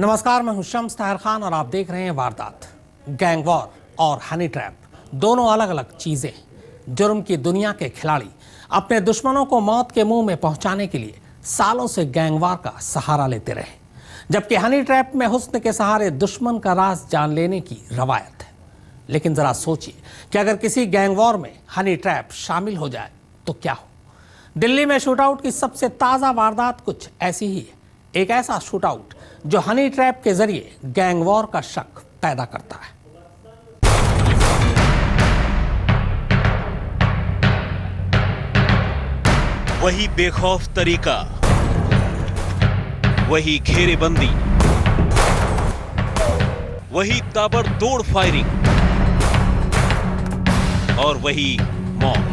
नमस्कार, मैं हूं शम्स ताहिर खान और आप देख रहे हैं वारदात। गैंग वॉर और हनी ट्रैप दोनों अलग अलग चीजें। जुर्म की दुनिया के खिलाड़ी अपने दुश्मनों को मौत के मुंह में पहुंचाने के लिए सालों से गैंग वॉर का सहारा लेते रहे, जबकि हनी ट्रैप में हुस्न के सहारे दुश्मन का राज जान लेने की रवायत है। लेकिन जरा सोचिए कि अगर किसी गैंग वॉर में हनी ट्रैप शामिल हो जाए तो क्या हो। दिल्ली में शूटआउट की सबसे ताजा वारदात कुछ ऐसी ही है। एक ऐसा शूटआउट जो हनी ट्रैप के जरिए गैंग वॉर का शक पैदा करता है। वही बेखौफ तरीका, वही घेरेबंदी, वही ताबड़तोड़ फायरिंग और वही मौत।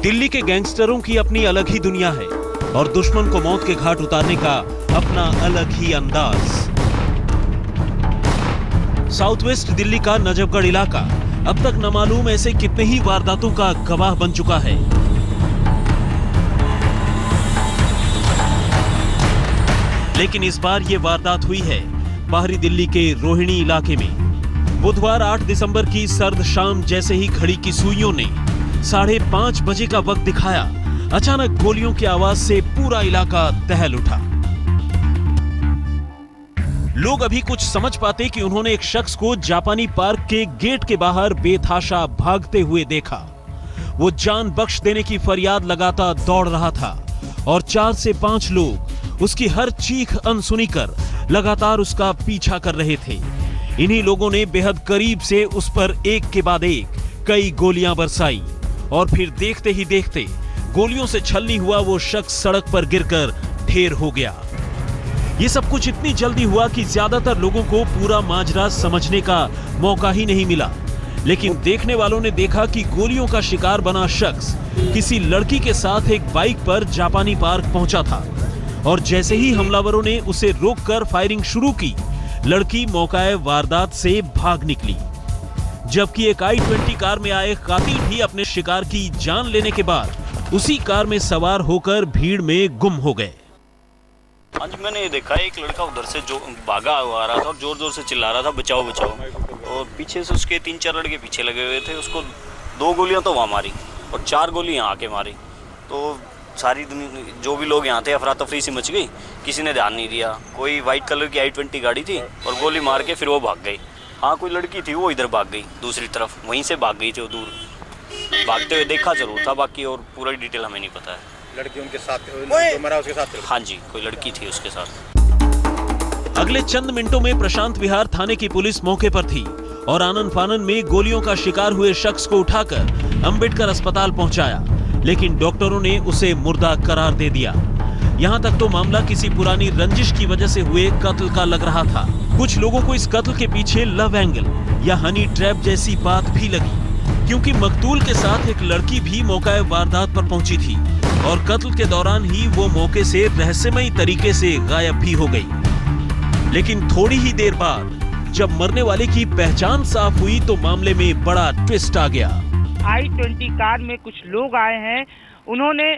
दिल्ली के गैंगस्टरों की अपनी अलग ही दुनिया है और दुश्मन को मौत के घाट उतारने का अपना अलग ही अंदाज। साउथ वेस्ट दिल्ली का नजफगढ़ इलाका अब तक न मालूम ऐसे कितने ही वारदातों का गवाह बन चुका है। लेकिन इस बार यह वारदात हुई है बाहरी दिल्ली के रोहिणी इलाके में। बुधवार 8 दिसंबर की सर्द शाम जैसे ही घड़ी की सुइयों ने 5:30 बजे का वक्त दिखाया, अचानक गोलियों की आवाज से पूरा इलाका दहल उठा। लोग अभी कुछ समझ पाते कि उन्होंने एक शख्स को जापानी पार्क के गेट के बाहर बेतहाशा भागते हुए देखा। वो जान बख्श देने की फरियाद लगाता दौड़ रहा था और 4 से 5 लोग उसकी हर चीख अनसुनी कर लगातार उसका पीछा कर रहे थे। इन्हीं लोगों ने बेहद करीब से उस पर एक के बाद एक कई गोलियां बरसाई और फिर देखते ही देखते गोलियों से छलनी हुआ वो शख्स सड़क पर गिरकर ढेर हो गया। ये सब कुछ इतनी जल्दी हुआ कि ज्यादातर लोगों को पूरा माजरा समझने का मौका ही नहीं मिला। लेकिन देखने वालों ने देखा कि गोलियों का शिकार बना शख्स किसी लड़की के साथ एक बाइक पर जापानी पार्क पहुंचा था और जैसे ही हमलावरों ने उसे रोककर फायरिंग शुरू की, लड़की मौकाए वारदात से भाग निकली। जबकि एक i20 कार में आए कातिल भी अपने शिकार की जान लेने के बाद उसी कार में सवार होकर भीड़ में गुम हो गए। हाँ जी, मैंने ये देखा एक लड़का उधर से जो भागा हुआ आ रहा था और जोर जोर से चिल्ला रहा था बचाओ बचाओ, और पीछे से उसके 3-4 लड़के पीछे लगे हुए थे। उसको 2 गोलियां तो वहाँ मारी और 4 गोली यहाँ आके मारी। तो सारी दुनिया जो भी लोग यहाँ थे अफरा तफरी सी मच गई, किसी ने ध्यान नहीं दिया। कोई वाइट कलर की i20 गाड़ी थी और गोली मार के फिर वो भाग गई। हाँ, कोई लड़की थी वो इधर भाग गई दूसरी तरफ, वहीं से भाग गई थी वो दूर। भागते हुए देखा जरूर था, बाकी और पूरा डिटेल हमें नहीं पता है। लड़की उनके साथ जो मरा उसके साथ? हाँ जी, कोई लड़की थी उसके साथ। अगले चंद मिनटों में प्रशांत विहार थाने की पुलिस मौके पर थी और आनन फानन में गोलियों का शिकार हुए शख्स को उठाकर अंबेडकर अस्पताल पहुंचाया, लेकिन डॉक्टरों ने उसे मुर्दा करार दे दिया। यहाँ तक तो मामला किसी पुरानी रंजिश की वजह से हुए कत्ल का लग रहा था। कुछ लोगों को इस कत्ल के पीछे लव एंगल या हनी ट्रैप जैसी बात भी लगी, क्योंकि मकतूल के साथ एक लड़की भी मौके वारदात पर पहुंची थी और कत्ल के दौरान ही वो मौके से रहस्यमयी तरीके से गायब भी हो गई। लेकिन थोड़ी ही देर बाद जब मरने वाले की पहचान साफ हुई तो मामले में बड़ा ट्विस्ट आ गया। i20 कार में कुछ लोग आए हैं, उन्होंने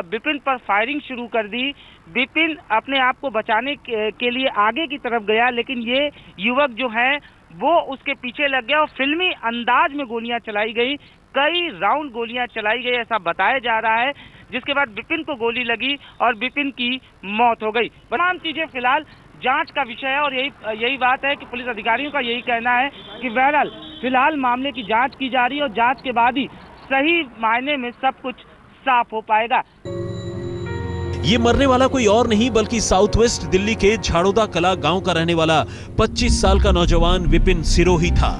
विपिन पर फायरिंग शुरू कर दी। विपिन अपने आप को बचाने के लिए आगे की तरफ गया, लेकिन ये युवक जो है वो उसके पीछे लग गया और फिल्मी अंदाज में गोलियां चलाई गई। कई राउंड गोलियां चलाई गई ऐसा बताया जा रहा है, जिसके बाद विपिन को गोली लगी और विपिन की मौत हो गई। तमाम चीजें फिलहाल जांच का विषय है और यही बात है कि पुलिस अधिकारियों का यही कहना है कि बहरहाल फिलहाल मामले की जांच की जा रही है और जांच के बाद ही सही मायने में सब कुछ साफ हो पाएगा। ये मरने वाला कोई और नहीं बल्कि साउथ वेस्ट दिल्ली के झाड़ोदा कला गांव का रहने वाला 25 साल का नौजवान विपिन सिरोही था।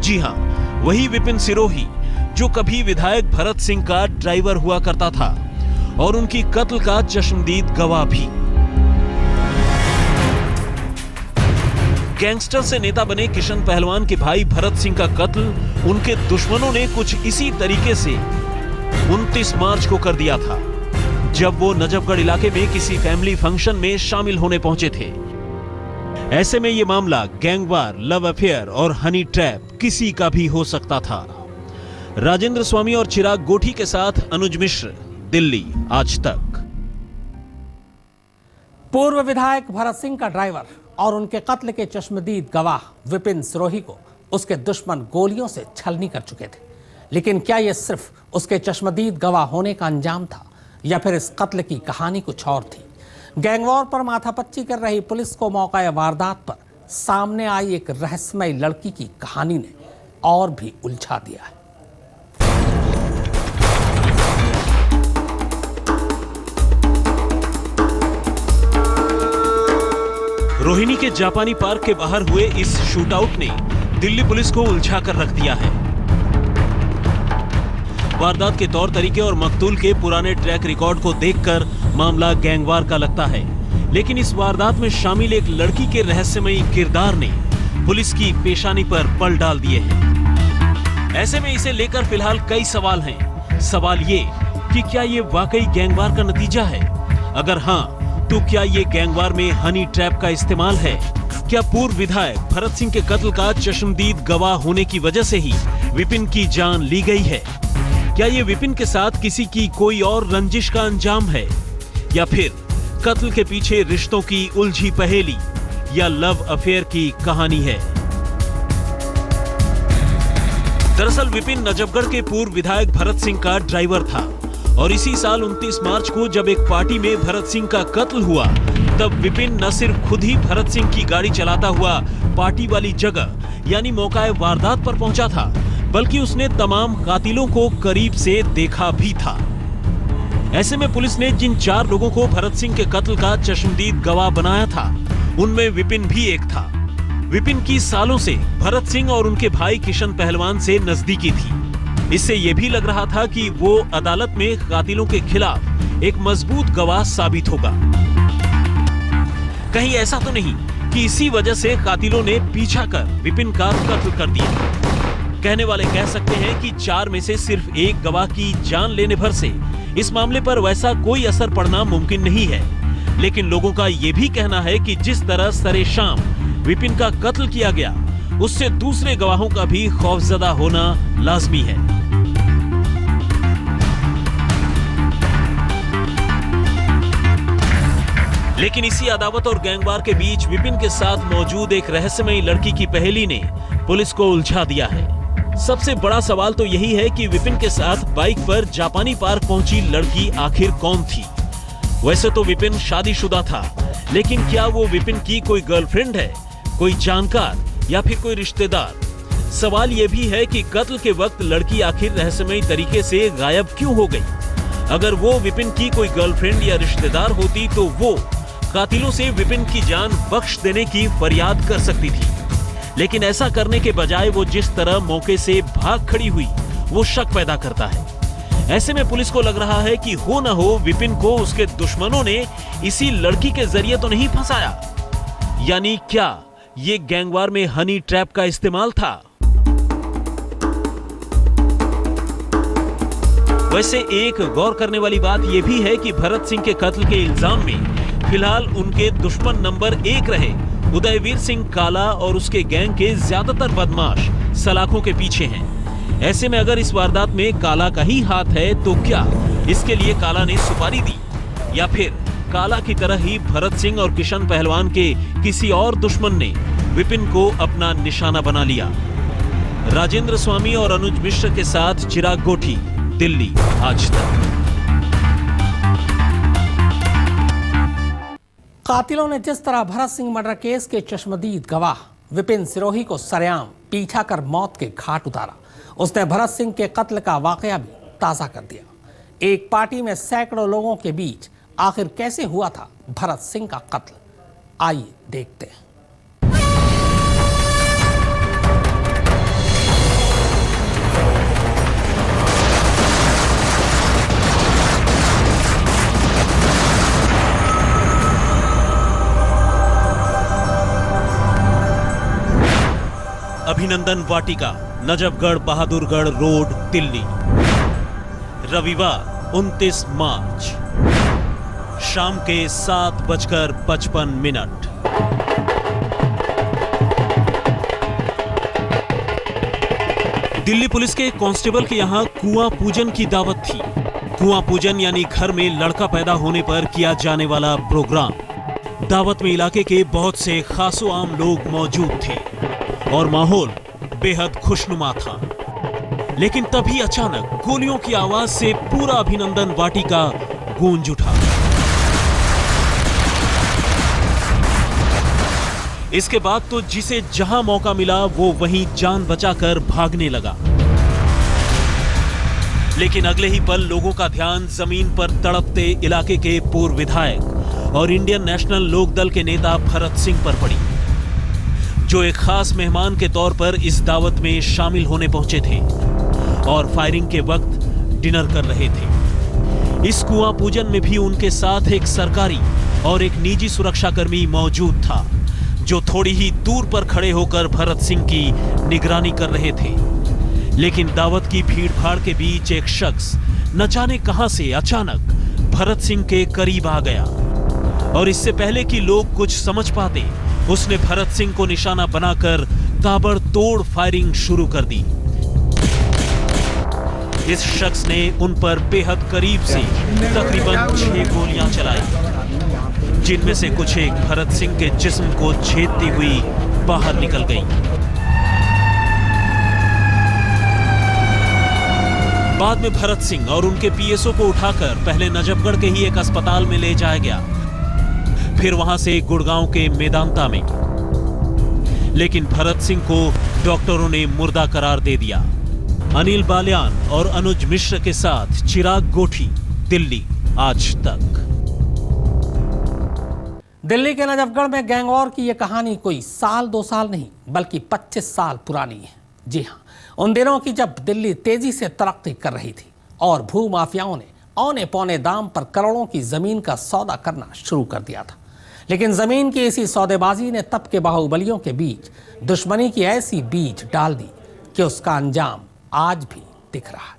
जी हां, वही विपिन सिरोही जो कभी विधायक भरत सिंह का ड्राइवर हुआ करता था और उनकी कत्ल का चश्मदीद गवाह भी। गैंगस्टर से नेता बने किशन पहलवान के भाई भरत सिंह का कत्ल उनके दुश्मनों ने कुछ इसी तरीके से 29 मार्च को कर दिया था, जब वो नजफगढ़ इलाके में किसी फैमिली फंक्शन में शामिल होने पहुंचे थे। ऐसे में ये मामला गैंगवार, लव अफेयर और हनी ट्रैप किसी का भी हो सकता था। राजेंद्र स्वामी और चिराग गोठी के साथ अनुज मिश्र, दिल्ली आज तक। पूर्व विधायक भरत सिंह का ड्राइवर और उनके कत्ल के चश्मदीद गवाह विपिन सिरोही को उसके दुश्मन गोलियों से छलनी कर चुके थे, लेकिन क्या यह सिर्फ उसके चश्मदीद गवाह होने का अंजाम था या फिर इस कत्ल की कहानी कुछ और थी? गैंगवॉर पर माथापच्ची कर रही पुलिस को मौका वारदात पर सामने आई एक रहस्यमय लड़की की कहानी ने और भी उलझा दिया है। रोहिणी के जापानी पार्क के बाहर हुए इस शूटआउट ने दिल्ली पुलिस को उलझा कर रख दिया है। वारदात के तौर तरीके और मकतूल के पुराने ट्रैक रिकॉर्ड को देखकर मामला गैंगवार का लगता है, लेकिन इस वारदात में शामिल एक लड़की के रहस्यमयी किरदार ने पुलिस की पेशानी पर बल डाल दिए हैं। ऐसे में इसे लेकर फिलहाल कई सवाल हैं। सवाल ये कि क्या ये वाकई गैंगवार का नतीजा है? अगर हाँ, तो क्या ये गैंगवार में हनी ट्रैप का इस्तेमाल है? क्या पूर्व विधायक भरत सिंह के कत्ल का चश्मदीद गवाह होने की वजह से ही विपिन की जान ली गई है? क्या ये विपिन के साथ किसी की कोई और रंजिश का अंजाम है, या फिर कत्ल के पीछे रिश्तों की उलझी पहेली या लव अफेयर की कहानी है? दरअसल विपिन नजफगढ़ के पूर्व विधायक भरत सिंह का ड्राइवर था और इसी साल 29 मार्च को जब एक पार्टी में भरत सिंह का कत्ल हुआ, तब विपिन न सिर्फ खुद ही भरत सिंह की गाड़ी चलाता हुआ पार्टी वाली जगह यानी मौका वारदात पर पहुंचा था, बल्कि उसने तमाम कातिलों को करीब से देखा भी था। ऐसे में पुलिस ने जिन 4 लोगों को भरत सिंह के कत्ल का चश्मदीद गवाह बनाया था, उनमें विपिन भी एक था। विपिन की सालों से भरत सिंह और उनके भाई किशन पहलवान से नजदीकी थी। इससे यह भी लग रहा था कि वो अदालत में कातिलों के खिलाफ एक मजबूत गवाह साबित होगा। कहीं ऐसा तो नहीं कि इसी वजह से कातिलों ने पीछा कर विपिन का कत्ल कर दिया? कहने वाले कह सकते हैं कि 4 में से सिर्फ एक गवाह की जान लेने भर से इस मामले पर वैसा कोई असर पड़ना मुमकिन नहीं है, लेकिन लोगों का यह भी कहना है कि जिस तरह सरेशाम विपिन का कत्ल किया गया, उससे दूसरे गवाहों का भी खौफजदा होना लाजमी है। लेकिन इसी अदावत और गैंगवार के बीच विपिन के साथ मौजूद एक रहस्यमयी लड़की की पहेली ने पुलिस को उलझा दिया है। सबसे बड़ा सवाल तो यही है कि विपिन के साथ बाइक पर जापानी पार्क पहुंची लड़की आखिर कौन थी? वैसे तो विपिन शादीशुदा था, लेकिन क्या वो विपिन की कोई गर्लफ्रेंड है, कोई जानकार या फिर कोई रिश्तेदार? सवाल यह भी है कि कत्ल के वक्त लड़की आखिर रहस्यमयी तरीके से गायब क्यों हो गई? अगर वो विपिन की कोई गर्लफ्रेंड या रिश्तेदार होती तो वो कातिलों से विपिन की जान बख्श देने की फरियाद कर सकती थी, लेकिन ऐसा करने के बजाय वो जिस तरह मौके से भाग खड़ी हुई, वो शक पैदा करता है। ऐसे में पुलिस को लग रहा है कि हो न हो विपिन को उसके दुश्मनों ने इसी लड़की के जरिए तो नहीं फंसाया। यानी क्या ये गैंगवार में हनी ट्रैप का इस्तेमाल था? वैसे एक गौर करने वाली बात यह भी है कि भरत सिंह के कत्ल के इल्जाम में फिलहाल उनके दुश्मन नंबर 1 रहे उदयवीर सिंह काला और उसके गैंग के ज्यादातर बदमाश सलाखों के पीछे हैं। ऐसे में अगर इस वारदात में काला का ही हाथ है तो क्या इसके लिए काला ने सुपारी दी, या फिर काला की तरह ही भरत सिंह और किशन पहलवान के किसी और दुश्मन ने विपिन को अपना निशाना बना लिया? राजेंद्र स्वामी और अनुज मिश्र के साथ चिराग गोठी, दिल्ली आज तक। कातिलों ने जिस तरह भरत सिंह मर्डर केस के चश्मदीद गवाह विपिन सिरोही को सरेआम पीछा कर मौत के घाट उतारा, उसने भरत सिंह के कत्ल का वाकया भी ताजा कर दिया। एक पार्टी में सैकड़ों लोगों के बीच आखिर कैसे हुआ था भरत सिंह का कत्ल, आइए देखते हैं। अभिनंदन वाटिका, नजफगढ़ बहादुरगढ़ रोड, दिल्ली। रविवार 29 मार्च शाम के 7:55। दिल्ली पुलिस के एक कांस्टेबल के यहाँ कुआं पूजन की दावत थी। कुआं पूजन यानी घर में लड़का पैदा होने पर किया जाने वाला प्रोग्राम। दावत में इलाके के बहुत से खासो आम लोग मौजूद थे और माहौल बेहद खुशनुमा था। लेकिन तभी अचानक गोलियों की आवाज से पूरा अभिनंदन वाटिका गूंज उठा। इसके बाद तो जिसे जहां मौका मिला वो वहीं जान बचाकर भागने लगा। लेकिन अगले ही पल लोगों का ध्यान जमीन पर तड़पते इलाके के पूर्व विधायक और इंडियन नेशनल लोकदल के नेता भरत सिंह पर पड़ी, जो एक खास मेहमान के तौर पर इस दावत में शामिल होने पहुंचे थे और फायरिंग के वक्त डिनर कर रहे थे। इस कुआं पूजन में भी उनके साथ एक सरकारी और एक निजी सुरक्षाकर्मी मौजूद था, जो थोड़ी ही दूर पर खड़े होकर भरत सिंह की निगरानी कर रहे थे। लेकिन दावत की भीड़-भाड़ के बीच एक शख्स न जाने कहां से अचानक भरत सिंह के करीब आ गया और इससे पहले कि लोग कुछ समझ पाते, उसने भरत सिंह को निशाना बनाकर ताबड़तोड़ फायरिंग शुरू कर दी। इस शख्स ने उन पर बेहद करीब से तकरीबन 6 गोलियां चलाई, जिनमें से कुछ एक भरत सिंह के जिस्म को छेदती हुई बाहर निकल गई। बाद में भरत सिंह और उनके पीएसओ को उठाकर पहले नजफगढ़ के ही एक अस्पताल में ले जाया गया, फिर वहां से गुड़गांव के मेदांता में। लेकिन भरत सिंह को डॉक्टरों ने मुर्दा करार दे दिया। अनिल बालियान और अनुज मिश्र के साथ चिराग गोठी, दिल्ली आज तक। दिल्ली के नजफगढ़ में गैंगवॉर की यह कहानी कोई साल 2 साल नहीं बल्कि 25 साल पुरानी है। जी हाँ, उन दिनों की जब दिल्ली तेजी से तरक्की कर रही थी और भूमाफियाओं ने औने पौने दाम पर करोड़ों की जमीन का सौदा करना शुरू कर दिया था। लेकिन जमीन की इसी सौदेबाजी ने तब के बाहुबलियों के बीच दुश्मनी की ऐसी बीज डाल दी कि उसका अंजाम आज भी दिख रहा है।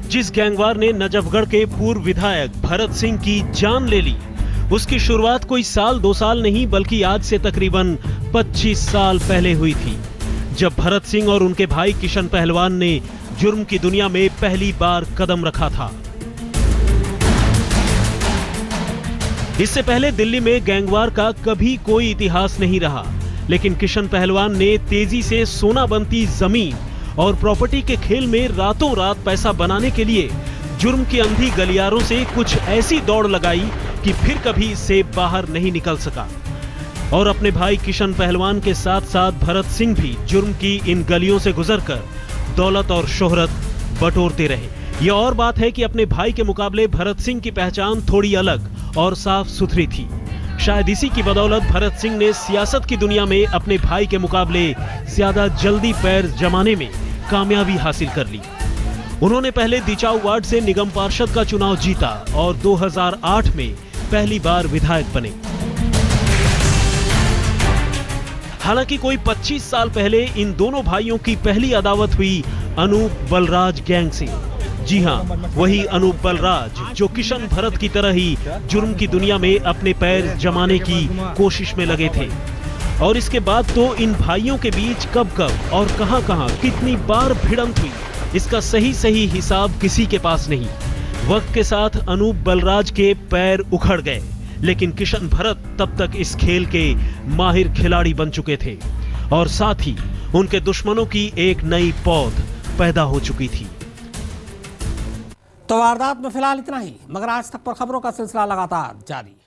जिस गैंगवार ने नजफगढ़ के पूर्व विधायक भरत सिंह की जान ले ली, उसकी शुरुआत कोई साल 2 साल नहीं बल्कि आज से तकरीबन 25 साल पहले हुई थी, जब भरत सिंह और उनके भाई किशन पहलवान ने जुर्म की दुनिया में पहली बार कदम रखा था। इससे पहले दिल्ली में गैंगवार का कभी कोई इतिहास नहीं रहा, लेकिन किशन पहलवान ने तेजी से सोना बनती जमीन और प्रॉपर्टी के खेल में रातों रात पैसा बनाने के लिए जुर्म की अंधी गलियारों से कुछ ऐसी दौड़ लगाई कि फिर कभी इससे बाहर नहीं निकल सका। और अपने भाई किशन पहलवान के साथ साथ भरत सिंह भी जुर्म की इन गलियों से गुजरकर दौलत और शोहरत बटोरते रहे। यह और बात है कि अपने भाई के मुकाबले भरत सिंह की पहचान थोड़ी अलग और साफ सुथरी थी। शायद इसी की बदौलत भरत सिंह ने सियासत की दुनिया में अपने भाई के मुकाबले ज्यादा जल्दी पैर जमाने में कामयाबी हासिल कर ली। उन्होंने पहले दिचाऊ वार्ड से निगम पार्षद का चुनाव जीता और 2008 में पहली बार विधायक बने। हालांकि कोई 25 साल पहले इन दोनों भाइयों की पहली अदावत हुई अनूप बलराज गैंग से। जी हां, वही अनूप बलराज जो किशन भरत की तरह ही जुर्म की दुनिया में अपने पैर जमाने की कोशिश में लगे थे। और इसके बाद तो इन भाइयों के बीच कब कब और कहां-कहां कितनी बार भिड़ंत हुई, इसका सही हिसाब किसी के पास नहीं। वक्त के साथ अनूप बलराज के पैर उखड़ गए, लेकिन किशन भरत तब तक इस खेल के माहिर खिलाड़ी बन चुके थे और साथ ही उनके दुश्मनों की एक नई पौध पैदा हो चुकी थी। तो वारदात में फिलहाल इतना ही, मगर आज तक पर खबरों का सिलसिला लगातार जारी।